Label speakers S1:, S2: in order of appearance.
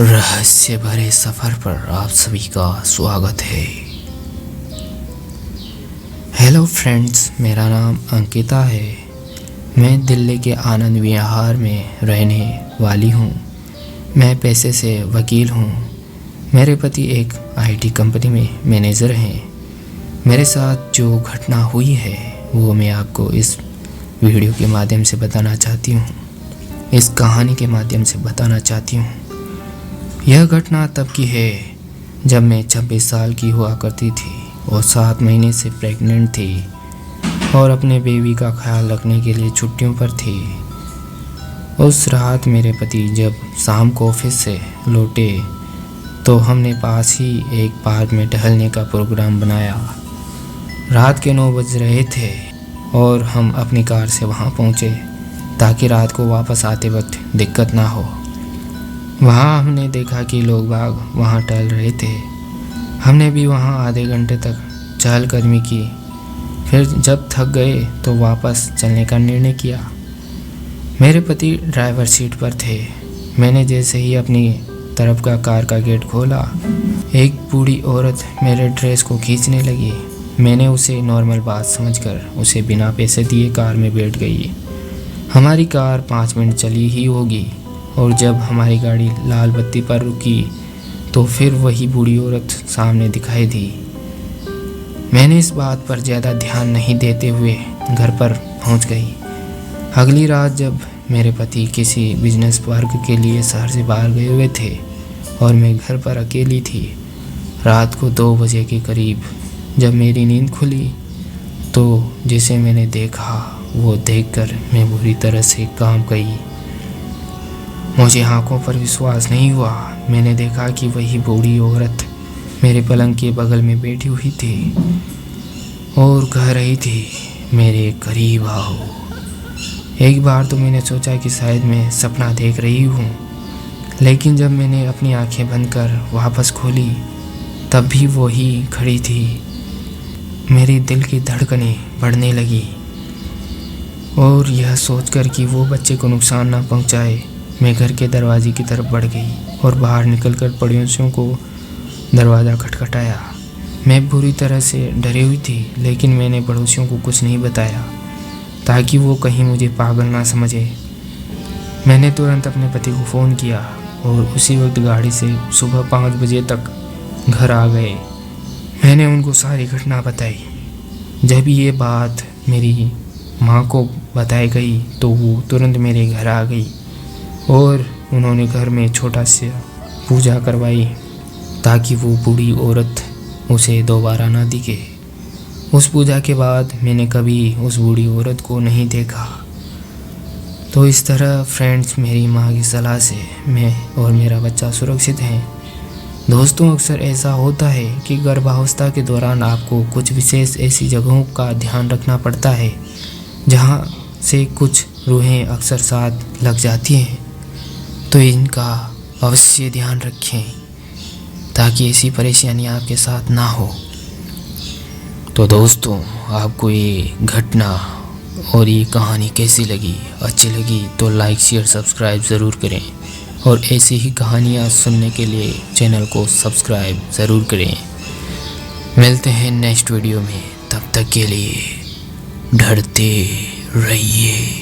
S1: रहस्य भरे सफ़र पर आप सभी का स्वागत है। हेलो फ्रेंड्स, मेरा नाम अंकिता है। मैं दिल्ली के आनंद विहार में रहने वाली हूँ। मैं पेशे से वकील हूँ। मेरे पति एक आईटी कंपनी में मैनेजर हैं। मेरे साथ जो घटना हुई है वो मैं आपको इस वीडियो के माध्यम से बताना चाहती हूँ, इस कहानी के माध्यम से बताना चाहती हूँ। यह घटना तब की है जब मैं 26 साल की हुआ करती थी और 7 महीने से प्रेग्नेंट थी और अपने बेबी का ख्याल रखने के लिए छुट्टियों पर थी। उस रात मेरे पति जब शाम को ऑफिस से लौटे तो हमने पास ही एक पार्क में टहलने का प्रोग्राम बनाया। रात के 9 बज रहे थे और हम अपनी कार से वहां पहुंचे ताकि रात को वापस आते वक्त दिक्कत ना हो। वहाँ हमने देखा कि लोग बाग वहाँ टहल रहे थे। हमने भी वहाँ आधे घंटे तक चहलकदमी की। फिर जब थक गए तो वापस चलने का निर्णय किया। मेरे पति ड्राइवर सीट पर थे। मैंने जैसे ही अपनी तरफ का कार का गेट खोला, एक बूढ़ी औरत मेरे ड्रेस को खींचने लगी। मैंने उसे नॉर्मल बात समझकर उसे बिना पैसे दिए कार में बैठ गई। हमारी कार 5 मिनट चली ही होगी और जब हमारी गाड़ी लाल बत्ती पर रुकी तो फिर वही बूढ़ी औरत सामने दिखाई दी। मैंने इस बात पर ज़्यादा ध्यान नहीं देते हुए घर पर पहुंच गई। अगली रात जब मेरे पति किसी बिजनेस वर्क के लिए शहर से बाहर गए हुए थे और मैं घर पर अकेली थी, रात को 2 बजे के करीब जब मेरी नींद खुली तो जिसे मैंने देखा वो देखकर मैं बुरी तरह से कांप गई। मुझे आंखों पर विश्वास नहीं हुआ। मैंने देखा कि वही बूढ़ी औरत मेरे पलंग के बगल में बैठी हुई थी और कह रही थी, मेरे करीब आओ। एक बार तो मैंने सोचा कि शायद मैं सपना देख रही हूँ, लेकिन जब मैंने अपनी आंखें बंद कर वापस खोली तब भी वही खड़ी थी। मेरे दिल की धड़कनें बढ़ने लगी और यह सोचकर कि वो बच्चे को नुकसान ना पहुँचाए, मैं घर के दरवाजे की तरफ बढ़ गई और बाहर निकलकर पड़ोसियों को दरवाज़ा खटखटाया। मैं बुरी तरह से डरी हुई थी, लेकिन मैंने पड़ोसियों को कुछ नहीं बताया ताकि वो कहीं मुझे पागल ना समझे। मैंने तुरंत अपने पति को फ़ोन किया और उसी वक्त गाड़ी से सुबह 5 बजे तक घर आ गए। मैंने उनको सारी घटना बताई। जब ये बात मेरी माँ को बताई गई तो वो तुरंत मेरे घर आ गई और उन्होंने घर में छोटा सा पूजा करवाई ताकि वो बूढ़ी औरत उसे दोबारा ना दिखे। उस पूजा के बाद मैंने कभी उस बूढ़ी औरत को नहीं देखा। तो इस तरह फ्रेंड्स, मेरी माँ की सलाह से मैं और मेरा बच्चा सुरक्षित हैं। दोस्तों, अक्सर ऐसा होता है कि गर्भावस्था के दौरान आपको कुछ विशेष ऐसी जगहों का ध्यान रखना पड़ता है जहाँ से कुछ रूहें अक्सर साथ लग जाती हैं। तो इनका अवश्य ध्यान रखें ताकि ऐसी परेशानी आपके साथ ना हो। तो दोस्तों, आपको ये घटना और ये कहानी कैसी लगी? अच्छी लगी तो लाइक, शेयर, सब्सक्राइब ज़रूर करें और ऐसी ही कहानियाँ सुनने के लिए चैनल को सब्सक्राइब ज़रूर करें। मिलते हैं नेक्स्ट वीडियो में, तब तक के लिए डरते रहिए।